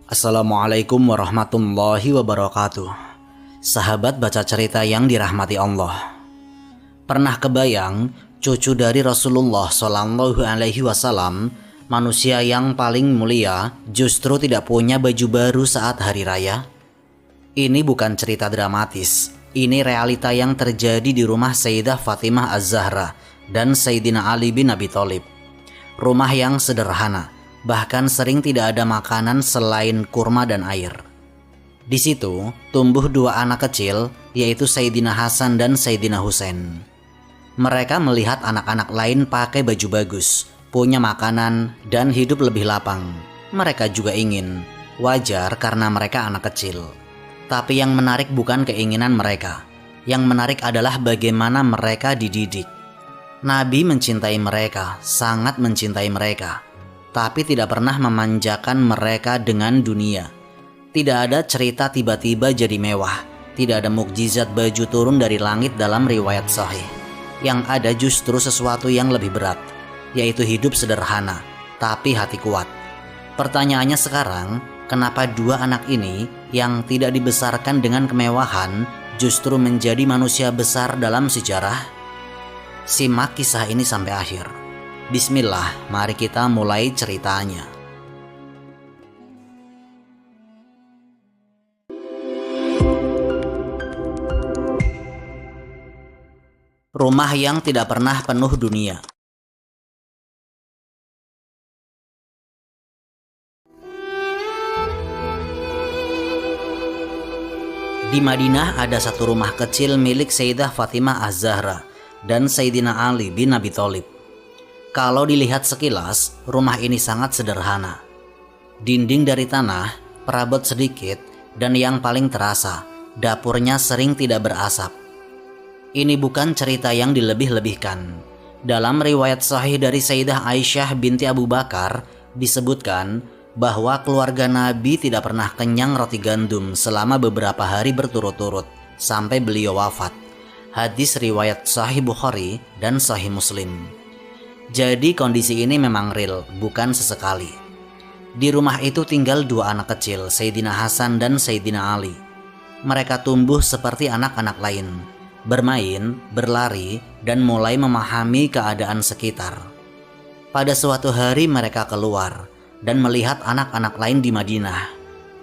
Assalamualaikum warahmatullahi wabarakatuh. Sahabat baca cerita yang dirahmati Allah. Pernah kebayang cucu dari Rasulullah Shallallahu Alaihi Wasallam, manusia yang paling mulia, justru tidak punya baju baru saat hari raya? Ini bukan cerita dramatis. Ini realita yang terjadi di rumah Sayyidah Fatimah Az-Zahra dan Sayyidina Ali bin Abi Thalib. Rumah yang sederhana, bahkan sering tidak ada makanan selain kurma dan air. Di situ tumbuh dua anak kecil, yaitu Sayyidina Hasan dan Sayyidina Husain. Mereka melihat anak-anak lain pakai baju bagus, punya makanan, dan hidup lebih lapang. Mereka juga ingin, wajar karena mereka anak kecil. Tapi yang menarik bukan keinginan mereka. Yang menarik adalah bagaimana mereka dididik. Nabi mencintai mereka, sangat mencintai mereka, tapi tidak pernah memanjakan mereka dengan dunia. Tidak ada cerita tiba-tiba jadi mewah. Tidak ada mukjizat baju turun dari langit dalam riwayat sahih. Yang ada justru sesuatu yang lebih berat, yaitu hidup sederhana, tapi hati kuat. Pertanyaannya sekarang, kenapa dua anak ini yang tidak dibesarkan dengan kemewahan justru menjadi manusia besar dalam sejarah? Simak kisah ini sampai akhir. Bismillah, mari kita mulai ceritanya. Rumah yang tidak pernah penuh dunia. Di Madinah ada satu rumah kecil milik Sayyidah Fatimah Az-Zahra dan Sayyidina Ali bin Abi Thalib. Kalau dilihat sekilas, rumah ini sangat sederhana. Dinding dari tanah, perabot sedikit, dan yang paling terasa, dapurnya sering tidak berasap. Ini bukan cerita yang dilebih-lebihkan. Dalam riwayat sahih dari Sayyidah Aisyah binti Abu Bakar, disebutkan bahwa keluarga Nabi tidak pernah kenyang roti gandum selama beberapa hari berturut-turut, sampai beliau wafat. Hadis riwayat Sahih Bukhari dan Sahih Muslim. Jadi kondisi ini memang real, bukan sesekali. Di rumah itu tinggal dua anak kecil, Sayyidina Hasan dan Sayyidina Ali. Mereka tumbuh seperti anak-anak lain, bermain, berlari, dan mulai memahami keadaan sekitar. Pada suatu hari mereka keluar dan melihat anak-anak lain di Madinah.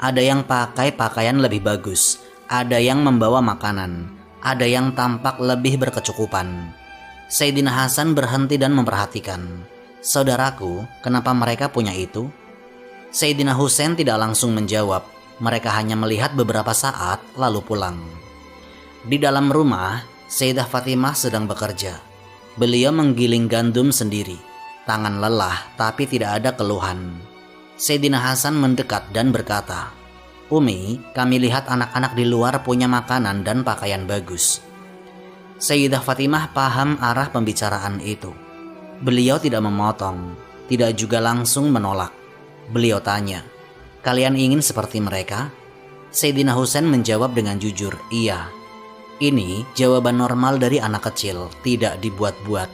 Ada yang pakai pakaian lebih bagus, ada yang membawa makanan, ada yang tampak lebih berkecukupan. Sayyidina Hasan berhenti dan memperhatikan. Saudaraku, kenapa mereka punya itu? Sayyidina Husain tidak langsung menjawab. Mereka hanya melihat beberapa saat lalu pulang. Di dalam rumah, Sayyidah Fatimah sedang bekerja. Beliau menggiling gandum sendiri. Tangan lelah tapi tidak ada keluhan. Sayyidina Hasan mendekat dan berkata, "Umi, kami lihat anak-anak di luar punya makanan dan pakaian bagus." Sayyidah Fatimah paham arah pembicaraan itu. Beliau tidak memotong, tidak juga langsung menolak. Beliau tanya, "Kalian ingin seperti mereka?" Sayyidina Husain menjawab dengan jujur, "Iya." Ini jawaban normal dari anak kecil, tidak dibuat-buat.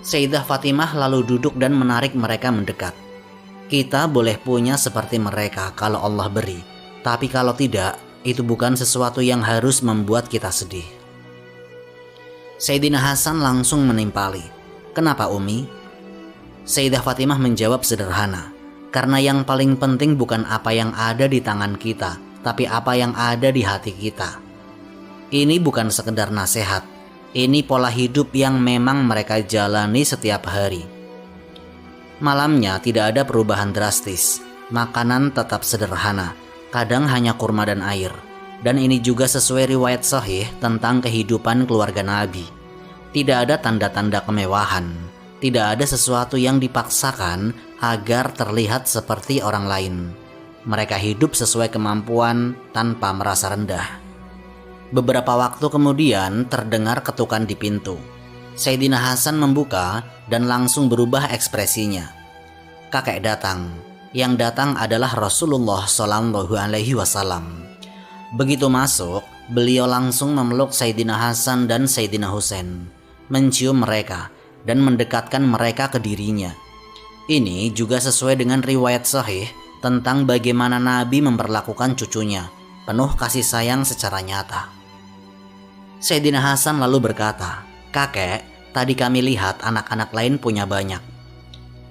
Sayyidah Fatimah lalu duduk dan menarik mereka mendekat. Kita boleh punya seperti mereka kalau Allah beri. Tapi kalau tidak, itu bukan sesuatu yang harus membuat kita sedih. Sayyidina Hasan langsung menimpali. "Kenapa Umi?" Sayyidah Fatimah menjawab sederhana, "Karena yang paling penting bukan apa yang ada di tangan kita, tapi apa yang ada di hati kita." Ini bukan sekedar nasihat. Ini pola hidup yang memang mereka jalani setiap hari. Malamnya tidak ada perubahan drastis. Makanan tetap sederhana. Kadang hanya kurma dan air. Dan ini juga sesuai riwayat sahih tentang kehidupan keluarga Nabi. Tidak ada tanda-tanda kemewahan. Tidak ada sesuatu yang dipaksakan agar terlihat seperti orang lain. Mereka hidup sesuai kemampuan tanpa merasa rendah. Beberapa waktu kemudian terdengar ketukan di pintu. Sayyidina Hasan membuka dan langsung berubah ekspresinya. Kakek datang. Yang datang adalah Rasulullah Shallallahu Alaihi Wasallam. Begitu masuk, beliau langsung memeluk Sayyidina Hasan dan Sayyidina Husain, mencium mereka dan mendekatkan mereka ke dirinya. Ini juga sesuai dengan riwayat sahih tentang bagaimana Nabi memperlakukan cucunya, penuh kasih sayang secara nyata. Sayyidina Hasan lalu berkata, "Kakek, tadi kami lihat anak-anak lain punya banyak."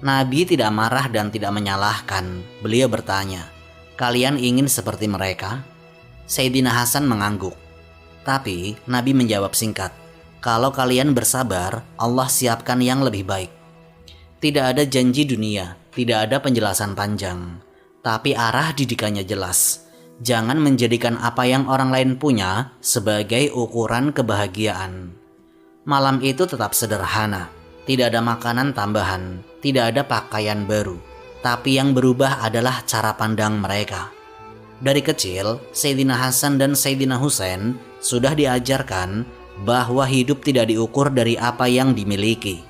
Nabi tidak marah dan tidak menyalahkan. Beliau bertanya, "Kalian ingin seperti mereka?" Sayyidina Hasan mengangguk. Tapi Nabi menjawab singkat, "Kalau kalian bersabar, Allah siapkan yang lebih baik." Tidak ada janji dunia, tidak ada penjelasan panjang, tapi arah didikannya jelas. Jangan menjadikan apa yang orang lain punya sebagai ukuran kebahagiaan. Malam itu tetap sederhana, tidak ada makanan tambahan, tidak ada pakaian baru, tapi yang berubah adalah cara pandang mereka. Dari kecil, Sayyidina Hasan dan Sayyidina Husain sudah diajarkan bahwa hidup tidak diukur dari apa yang dimiliki.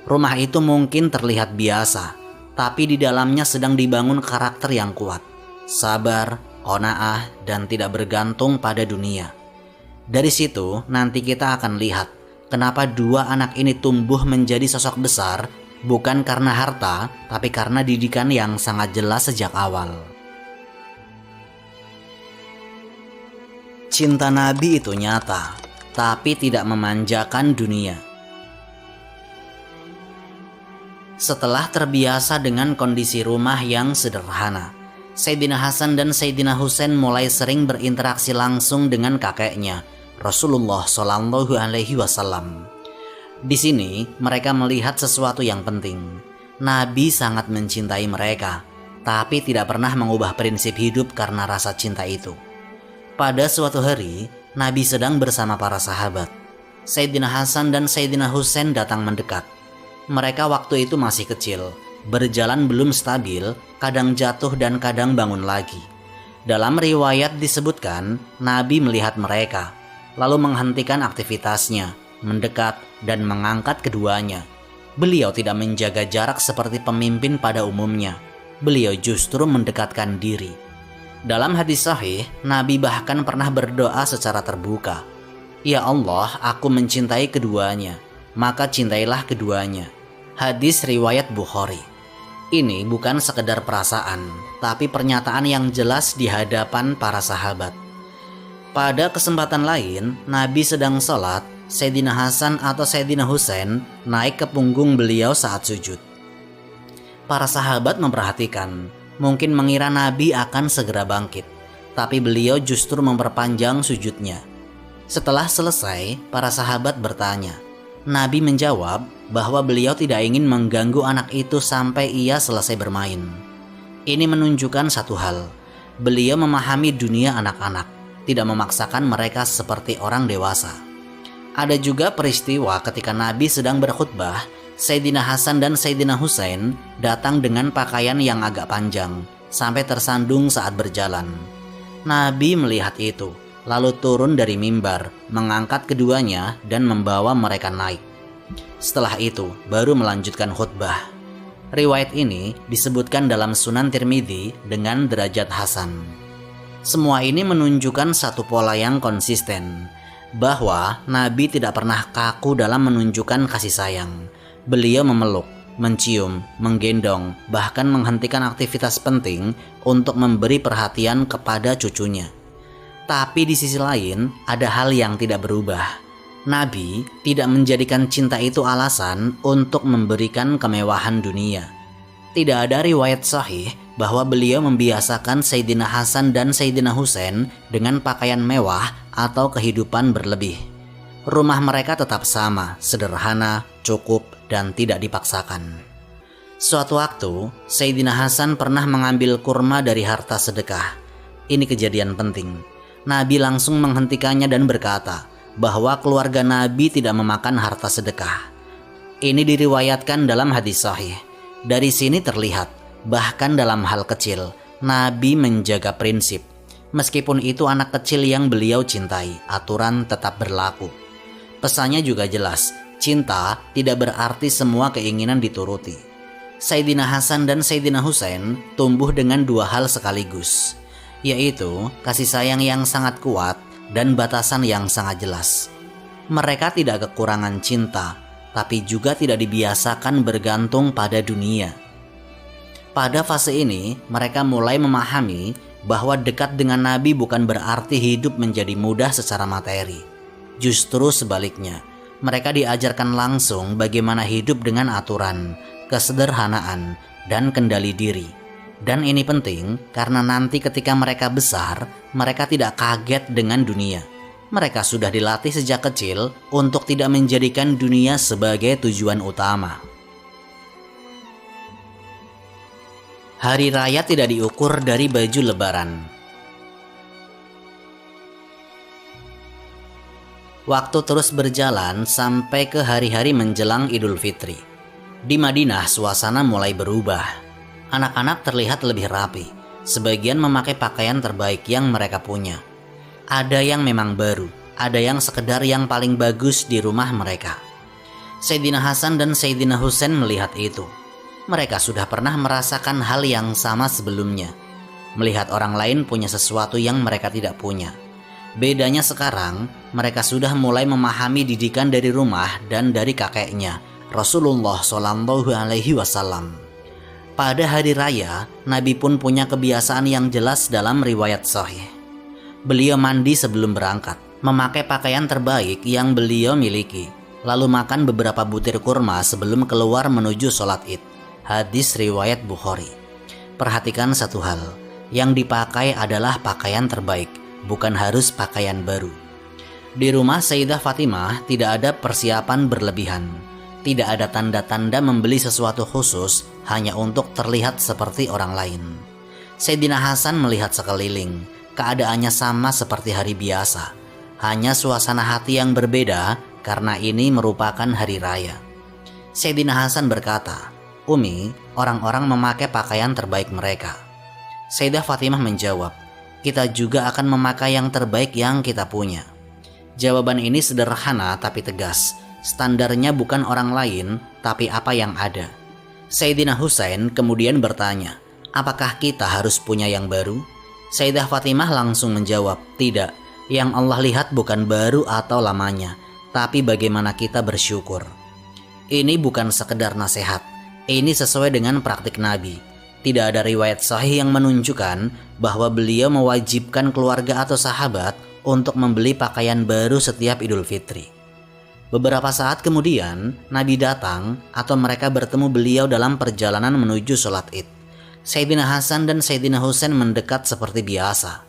Rumah itu mungkin terlihat biasa, tapi di dalamnya sedang dibangun karakter yang kuat, sabar, qanaah, dan tidak bergantung pada dunia. Dari situ nanti kita akan lihat kenapa dua anak ini tumbuh menjadi sosok besar, bukan karena harta, tapi karena didikan yang sangat jelas sejak awal. Cinta Nabi itu nyata, tapi tidak memanjakan dunia. Setelah terbiasa dengan kondisi rumah yang sederhana, Sayyidina Hasan dan Sayyidina Husain mulai sering berinteraksi langsung dengan kakeknya, Rasulullah Shallallahu Alaihi Wasallam. Di sini mereka melihat sesuatu yang penting. Nabi sangat mencintai mereka, tapi tidak pernah mengubah prinsip hidup karena rasa cinta itu. Pada suatu hari, Nabi sedang bersama para sahabat. Sayyidina Hasan dan Sayyidina Husain datang mendekat. Mereka waktu itu masih kecil, berjalan belum stabil, kadang jatuh dan kadang bangun lagi. Dalam riwayat disebutkan, Nabi melihat mereka, lalu menghentikan aktivitasnya, mendekat dan mengangkat keduanya. Beliau tidak menjaga jarak seperti pemimpin pada umumnya. Beliau justru mendekatkan diri. Dalam hadis sahih, Nabi bahkan pernah berdoa secara terbuka, "Ya Allah, aku mencintai keduanya, maka cintailah keduanya." Hadis riwayat Bukhari. Ini bukan sekedar perasaan, tapi pernyataan yang jelas di hadapan para sahabat. Pada kesempatan lain, Nabi sedang sholat, Sayyidina Hasan atau Sayyidina Husain naik ke punggung beliau saat sujud. Para sahabat memperhatikan, mungkin mengira Nabi akan segera bangkit, tapi beliau justru memperpanjang sujudnya. Setelah selesai, para sahabat bertanya. Nabi menjawab bahwa beliau tidak ingin mengganggu anak itu sampai ia selesai bermain. Ini menunjukkan satu hal, beliau memahami dunia anak-anak, tidak memaksakan mereka seperti orang dewasa. Ada juga peristiwa ketika Nabi sedang berkhutbah, Sayyidina Hasan dan Sayyidina Husain datang dengan pakaian yang agak panjang, sampai tersandung saat berjalan. Nabi melihat itu, lalu turun dari mimbar, mengangkat keduanya dan membawa mereka naik. Setelah itu, baru melanjutkan khutbah. Riwayat ini disebutkan dalam Sunan Tirmidzi dengan derajat hasan. Semua ini menunjukkan satu pola yang konsisten, bahwa Nabi tidak pernah kaku dalam menunjukkan kasih sayang. Beliau memeluk, mencium, menggendong, bahkan menghentikan aktivitas penting untuk memberi perhatian kepada cucunya. Tapi di sisi lain, ada hal yang tidak berubah. Nabi tidak menjadikan cinta itu alasan untuk memberikan kemewahan dunia. Tidak ada riwayat sahih bahwa beliau membiasakan Sayyidina Hasan dan Sayyidina Husain dengan pakaian mewah atau kehidupan berlebih. Rumah mereka tetap sama, sederhana, cukup, dan tidak dipaksakan. Suatu waktu, Sayyidina Hasan pernah mengambil kurma dari harta sedekah. Ini kejadian penting. Nabi langsung menghentikannya dan berkata bahwa keluarga Nabi tidak memakan harta sedekah. Ini diriwayatkan dalam hadis sahih. Dari sini terlihat, bahkan dalam hal kecil, Nabi menjaga prinsip. Meskipun itu anak kecil yang beliau cintai, aturan tetap berlaku. Pesannya juga jelas, cinta tidak berarti semua keinginan dituruti. Sayyidina Hasan dan Sayyidina Husain tumbuh dengan dua hal sekaligus, yaitu kasih sayang yang sangat kuat dan batasan yang sangat jelas. Mereka tidak kekurangan cinta, tapi juga tidak dibiasakan bergantung pada dunia. Pada fase ini, mereka mulai memahami bahwa dekat dengan Nabi bukan berarti hidup menjadi mudah secara materi. Justru sebaliknya, mereka diajarkan langsung bagaimana hidup dengan aturan, kesederhanaan, dan kendali diri. Dan ini penting karena nanti ketika mereka besar, mereka tidak kaget dengan dunia. Mereka sudah dilatih sejak kecil untuk tidak menjadikan dunia sebagai tujuan utama. Hari raya tidak diukur dari baju lebaran. Waktu terus berjalan sampai ke hari-hari menjelang Idul Fitri. Di Madinah suasana mulai berubah. Anak-anak terlihat lebih rapi. Sebagian memakai pakaian terbaik yang mereka punya. Ada yang memang baru, ada yang sekedar yang paling bagus di rumah mereka. Sayyidina Hasan dan Sayyidina Husain melihat itu. Mereka sudah pernah merasakan hal yang sama sebelumnya. Melihat orang lain punya sesuatu yang mereka tidak punya. Bedanya sekarang, mereka sudah mulai memahami didikan dari rumah dan dari kakeknya, Rasulullah Shallallahu Alaihi Wasallam. Pada hari raya, Nabi pun punya kebiasaan yang jelas dalam riwayat sahih. Beliau mandi sebelum berangkat, memakai pakaian terbaik yang beliau miliki, lalu makan beberapa butir kurma sebelum keluar menuju sholat Id. Hadis riwayat Bukhari. Perhatikan satu hal, yang dipakai adalah pakaian terbaik, bukan harus pakaian baru. Di rumah Sayyidah Fatimah tidak ada persiapan berlebihan. Tidak ada tanda-tanda membeli sesuatu khusus hanya untuk terlihat seperti orang lain. Sayyidina Hasan melihat sekeliling, keadaannya sama seperti hari biasa. Hanya suasana hati yang berbeda karena ini merupakan hari raya. Sayyidina Hasan berkata, "Umi, orang-orang memakai pakaian terbaik mereka." Sayyidah Fatimah menjawab, "Kita juga akan memakai yang terbaik yang kita punya." Jawaban ini sederhana tapi tegas. Standarnya bukan orang lain, tapi apa yang ada. Sayyidina Husain kemudian bertanya, "Apakah kita harus punya yang baru?" Sayyidah Fatimah langsung menjawab, "Tidak, yang Allah lihat bukan baru atau lamanya, tapi bagaimana kita bersyukur." Ini bukan sekedar nasihat, ini sesuai dengan praktik Nabi. Tidak ada riwayat sahih yang menunjukkan bahwa beliau mewajibkan keluarga atau sahabat untuk membeli pakaian baru setiap Idul Fitri. Beberapa saat kemudian, Nabi datang atau mereka bertemu beliau dalam perjalanan menuju sholat Id. Sayyidina Hasan dan Sayyidina Husain mendekat seperti biasa.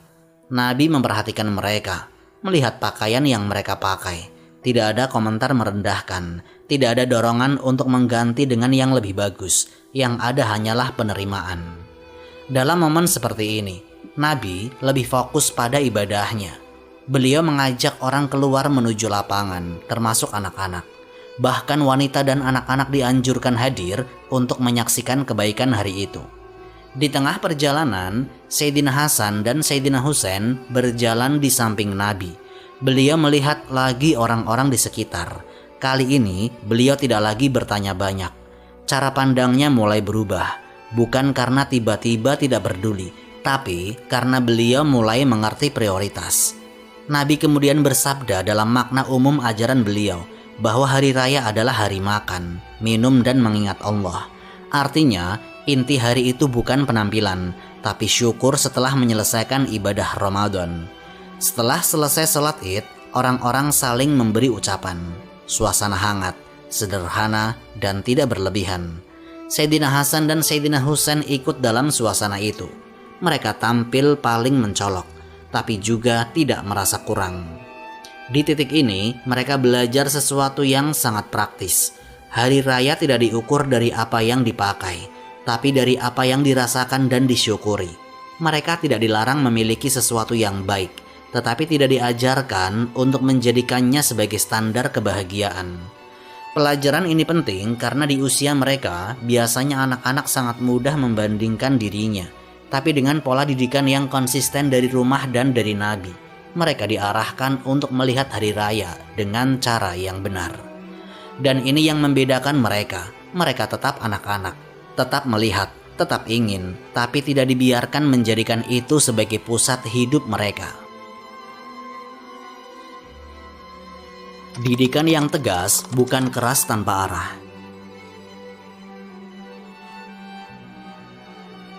Nabi memperhatikan mereka, melihat pakaian yang mereka pakai. Tidak ada komentar merendahkan, tidak ada dorongan untuk mengganti dengan yang lebih bagus. Yang ada hanyalah penerimaan. Dalam momen seperti ini, Nabi lebih fokus pada ibadahnya. Beliau mengajak orang keluar menuju lapangan, termasuk anak-anak. Bahkan wanita dan anak-anak dianjurkan hadir untuk menyaksikan kebaikan hari itu. Di tengah perjalanan, Sayyidina Hasan dan Sayyidina Husain berjalan di samping Nabi. Beliau melihat lagi orang-orang di sekitar. Kali ini, beliau tidak lagi bertanya banyak. Cara pandangnya mulai berubah, bukan karena tiba-tiba tidak peduli, tapi karena beliau mulai mengerti prioritas. Nabi kemudian bersabda dalam makna umum ajaran beliau bahwa hari raya adalah hari makan, minum, dan mengingat Allah. Artinya, inti hari itu bukan penampilan, tapi syukur setelah menyelesaikan ibadah Ramadan. Setelah selesai sholat Id, orang-orang saling memberi ucapan. Suasana hangat, sederhana, dan tidak berlebihan. Sayyidina Hasan dan Sayyidina Husain ikut dalam suasana itu. Mereka tampil paling mencolok, tapi juga tidak merasa kurang. Di titik ini, mereka belajar sesuatu yang sangat praktis. Hari raya tidak diukur dari apa yang dipakai, tapi dari apa yang dirasakan dan disyukuri. Mereka tidak dilarang memiliki sesuatu yang baik, tetapi tidak diajarkan untuk menjadikannya sebagai standar kebahagiaan. Pelajaran ini penting karena di usia mereka, biasanya anak-anak sangat mudah membandingkan dirinya. Tapi dengan pola didikan yang konsisten dari rumah dan dari Nabi, mereka diarahkan untuk melihat hari raya dengan cara yang benar. Dan ini yang membedakan mereka. Mereka tetap anak-anak, tetap melihat, tetap ingin, tapi tidak dibiarkan menjadikan itu sebagai pusat hidup mereka. Didikan yang tegas bukan keras tanpa arah.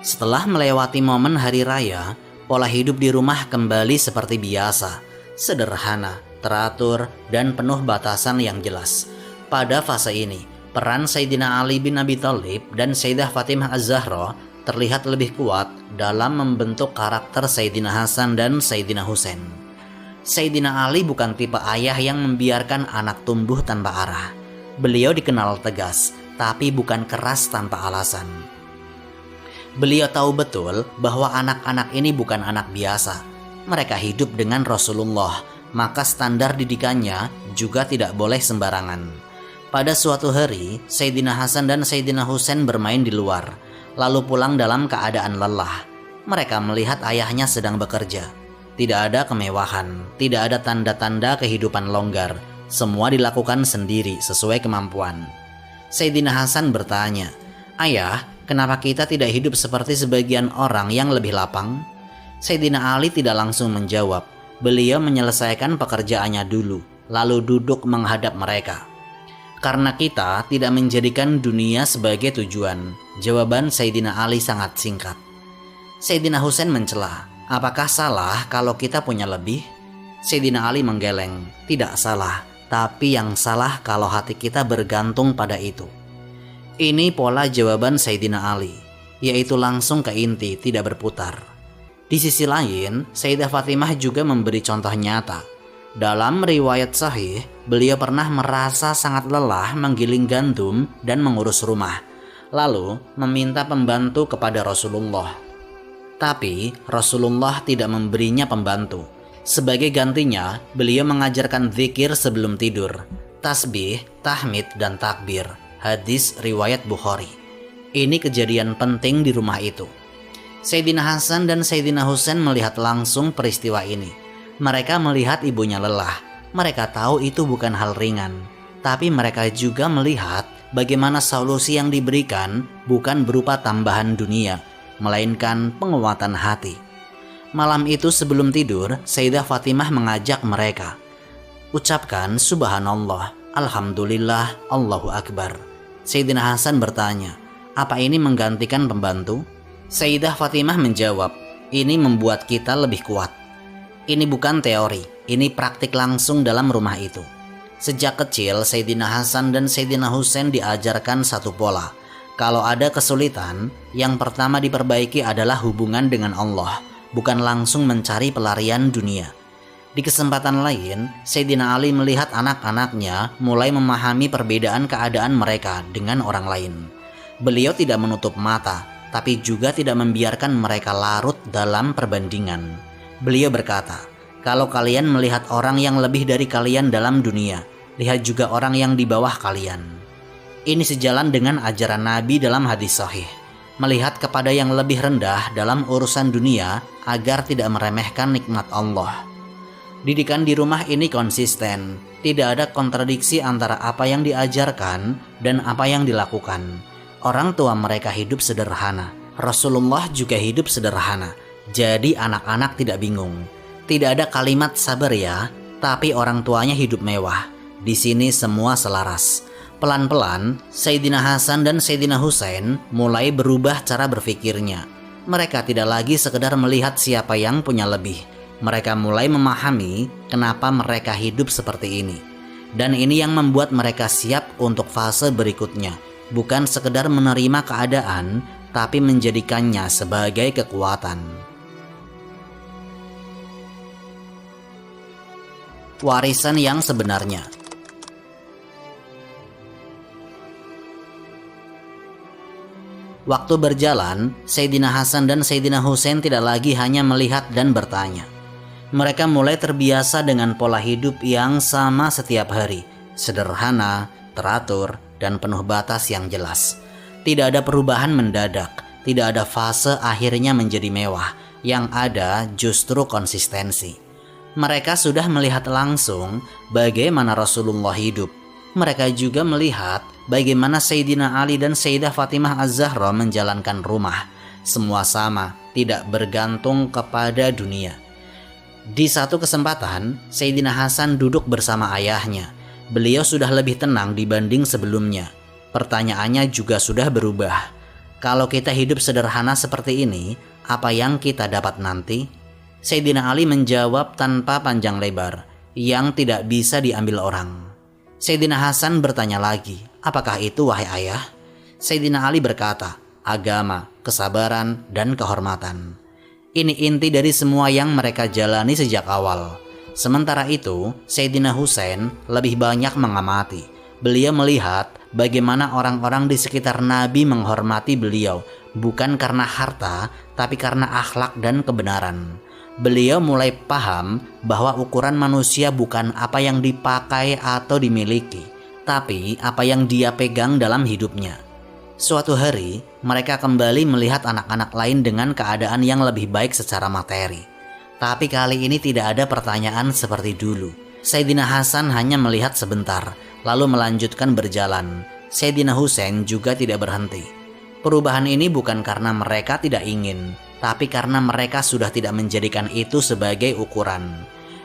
Setelah melewati momen hari raya, pola hidup di rumah kembali seperti biasa, sederhana, teratur, dan penuh batasan yang jelas. Pada fase ini, peran Sayyidina Ali bin Abi Thalib dan Sayyidah Fatimah Az-Zahra terlihat lebih kuat dalam membentuk karakter Sayyidina Hasan dan Sayyidina Husain. Sayyidina Ali bukan tipe ayah yang membiarkan anak tumbuh tanpa arah. Beliau dikenal tegas, tapi bukan keras tanpa alasan. Beliau tahu betul bahwa anak-anak ini bukan anak biasa. Mereka hidup dengan Rasulullah, maka standar didikannya juga tidak boleh sembarangan. Pada suatu hari, Sayyidina Hasan dan Sayyidina Husain bermain di luar, lalu pulang dalam keadaan lelah. Mereka melihat ayahnya sedang bekerja. Tidak ada kemewahan, tidak ada tanda-tanda kehidupan longgar. Semua dilakukan sendiri sesuai kemampuan. Sayyidina Hasan bertanya, "Ayah, kenapa kita tidak hidup seperti sebagian orang yang lebih lapang?" Sayyidina Ali tidak langsung menjawab. Beliau menyelesaikan pekerjaannya dulu, lalu duduk menghadap mereka. "Karena kita tidak menjadikan dunia sebagai tujuan." Jawaban Sayyidina Ali sangat singkat. Sayyidina Husain mencela, "Apakah salah kalau kita punya lebih?" Sayyidina Ali menggeleng, "Tidak salah, tapi yang salah kalau hati kita bergantung pada itu." Ini pola jawaban Sayyidina Ali, yaitu langsung ke inti, tidak berputar. Di sisi lain, Sayyidah Fatimah juga memberi contoh nyata. Dalam riwayat sahih, beliau pernah merasa sangat lelah menggiling gandum dan mengurus rumah, lalu meminta pembantu kepada Rasulullah. Tapi Rasulullah tidak memberinya pembantu. Sebagai gantinya, beliau mengajarkan zikir sebelum tidur, tasbih, tahmid, dan takbir. Hadis riwayat Bukhari. Ini kejadian penting di rumah itu. Sayyidina Hasan dan Sayyidina Husain melihat langsung peristiwa ini. Mereka melihat ibunya lelah. Mereka tahu itu bukan hal ringan. Tapi mereka juga melihat bagaimana solusi yang diberikan bukan berupa tambahan dunia, melainkan penguatan hati. Malam itu sebelum tidur, Sayyidah Fatimah mengajak mereka, "Ucapkan Subhanallah, Alhamdulillah, Allahu Akbar." Sayyidina Hasan bertanya, "Apa ini menggantikan pembantu?" Sayyidah Fatimah menjawab, "Ini membuat kita lebih kuat." Ini bukan teori, ini praktik langsung dalam rumah itu. Sejak kecil, Sayyidina Hasan dan Sayyidina Husain diajarkan satu pola. Kalau ada kesulitan, yang pertama diperbaiki adalah hubungan dengan Allah, bukan langsung mencari pelarian dunia. Di kesempatan lain, Sayyidina Ali melihat anak-anaknya mulai memahami perbedaan keadaan mereka dengan orang lain. Beliau tidak menutup mata, tapi juga tidak membiarkan mereka larut dalam perbandingan. Beliau berkata, "Kalau kalian melihat orang yang lebih dari kalian dalam dunia, lihat juga orang yang di bawah kalian." Ini sejalan dengan ajaran Nabi dalam hadis sahih, melihat kepada yang lebih rendah dalam urusan dunia agar tidak meremehkan nikmat Allah. Didikan di rumah ini konsisten, tidak ada kontradiksi antara apa yang diajarkan dan apa yang dilakukan. Orang tua mereka hidup sederhana, Rasulullah juga hidup sederhana, jadi anak-anak tidak bingung. Tidak ada kalimat sabar ya, tapi orang tuanya hidup mewah. Di sini semua selaras. Pelan-pelan, Sayyidina Hasan dan Sayyidina Husain mulai berubah cara berpikirnya. Mereka tidak lagi sekedar melihat siapa yang punya lebih. Mereka mulai memahami kenapa mereka hidup seperti ini. Dan ini yang membuat mereka siap untuk fase berikutnya. Bukan sekedar menerima keadaan, tapi menjadikannya sebagai kekuatan. Warisan yang sebenarnya. Waktu berjalan, Sayyidina Hasan dan Sayyidina Husain tidak lagi hanya melihat dan bertanya. Mereka mulai terbiasa dengan pola hidup yang sama setiap hari, sederhana, teratur, dan penuh batas yang jelas. Tidak ada perubahan mendadak, tidak ada fase akhirnya menjadi mewah, yang ada justru konsistensi. Mereka sudah melihat langsung bagaimana Rasulullah hidup. Mereka juga melihat bagaimana Sayyidina Ali dan Sayyidah Fatimah Az-Zahra menjalankan rumah. Semua sama, tidak bergantung kepada dunia. Di satu kesempatan, Sayyidina Hasan duduk bersama ayahnya. Beliau sudah lebih tenang dibanding sebelumnya. Pertanyaannya juga sudah berubah. Kalau kita hidup sederhana seperti ini, apa yang kita dapat nanti? Sayyidina Ali menjawab tanpa panjang lebar, yang tidak bisa diambil orang. Sayyidina Hasan bertanya lagi, apakah itu wahai ayah? Sayyidina Ali berkata, agama, kesabaran, dan kehormatan. Ini inti dari semua yang mereka jalani sejak awal. Sementara itu, Sayyidina Husain lebih banyak mengamati. Beliau melihat bagaimana orang-orang di sekitar Nabi menghormati beliau, bukan karena harta, tapi karena akhlak dan kebenaran. Beliau mulai paham bahwa ukuran manusia bukan apa yang dipakai atau dimiliki, tapi apa yang dia pegang dalam hidupnya. Suatu hari, mereka kembali melihat anak-anak lain dengan keadaan yang lebih baik secara materi. Tapi kali ini tidak ada pertanyaan seperti dulu. Sayyidina Hasan hanya melihat sebentar, lalu melanjutkan berjalan. Sayyidina Husain juga tidak berhenti. Perubahan ini bukan karena mereka tidak ingin, tapi karena mereka sudah tidak menjadikan itu sebagai ukuran.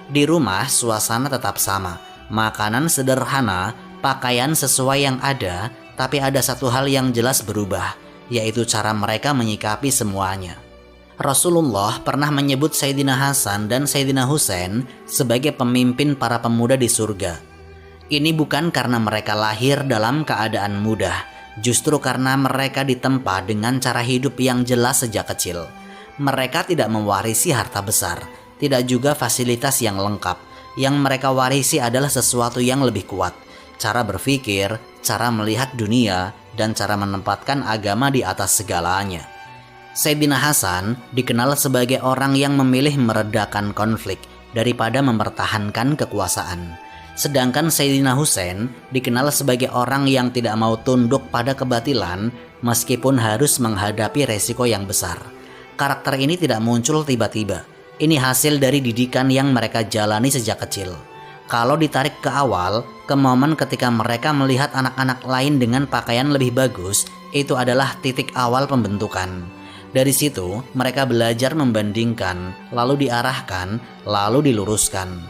Di rumah, suasana tetap sama. Makanan sederhana, pakaian sesuai yang ada, tapi ada satu hal yang jelas berubah, yaitu cara mereka menyikapi semuanya. Rasulullah pernah menyebut Sayyidina Hasan dan Sayyidina Husain sebagai pemimpin para pemuda di surga. Ini bukan karena mereka lahir dalam keadaan mudah, justru karena mereka ditempa dengan cara hidup yang jelas sejak kecil. Mereka tidak mewarisi harta besar, tidak juga fasilitas yang lengkap. Yang mereka warisi adalah sesuatu yang lebih kuat, cara berpikir, cara melihat dunia, dan cara menempatkan agama di atas segalanya. Sayyidina Hasan dikenal sebagai orang yang memilih meredakan konflik daripada mempertahankan kekuasaan. Sedangkan Sayyidina Husain dikenal sebagai orang yang tidak mau tunduk pada kebatilan meskipun harus menghadapi resiko yang besar. Karakter ini tidak muncul tiba-tiba. Ini hasil dari didikan yang mereka jalani sejak kecil. Kalau ditarik ke awal, ke momen ketika mereka melihat anak-anak lain dengan pakaian lebih bagus, itu adalah titik awal pembentukan. Dari situ, mereka belajar membandingkan, lalu diarahkan, lalu diluruskan.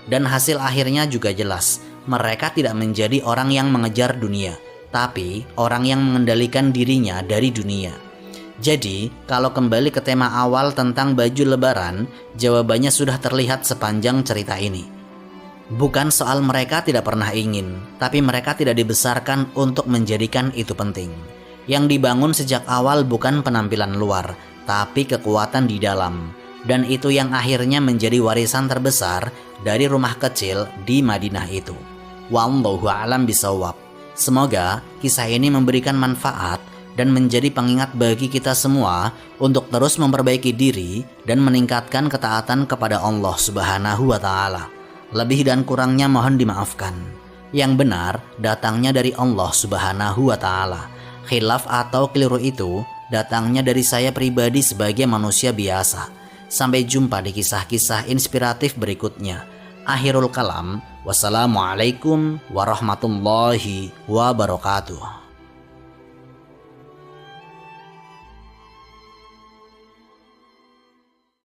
Dan hasil akhirnya juga jelas, mereka tidak menjadi orang yang mengejar dunia, tapi orang yang mengendalikan dirinya dari dunia. Jadi, kalau kembali ke tema awal tentang baju lebaran, jawabannya sudah terlihat sepanjang cerita ini. Bukan soal mereka tidak pernah ingin, tapi mereka tidak dibesarkan untuk menjadikan itu penting. Yang dibangun sejak awal bukan penampilan luar, tapi kekuatan di dalam. Dan itu yang akhirnya menjadi warisan terbesar dari rumah kecil di Madinah itu. Wallahu a'lam bishawab. Semoga kisah ini memberikan manfaat dan menjadi pengingat bagi kita semua untuk terus memperbaiki diri dan meningkatkan ketaatan kepada Allah Subhanahu wa Ta'ala. Lebih dan kurangnya mohon dimaafkan. Yang benar datangnya dari Allah Subhanahu wa Ta'ala. Khilaf atau keliru itu datangnya dari saya pribadi sebagai manusia biasa. Sampai jumpa di kisah-kisah inspiratif berikutnya. Akhirul kalam, wassalamualaikum warahmatullahi wabarakatuh.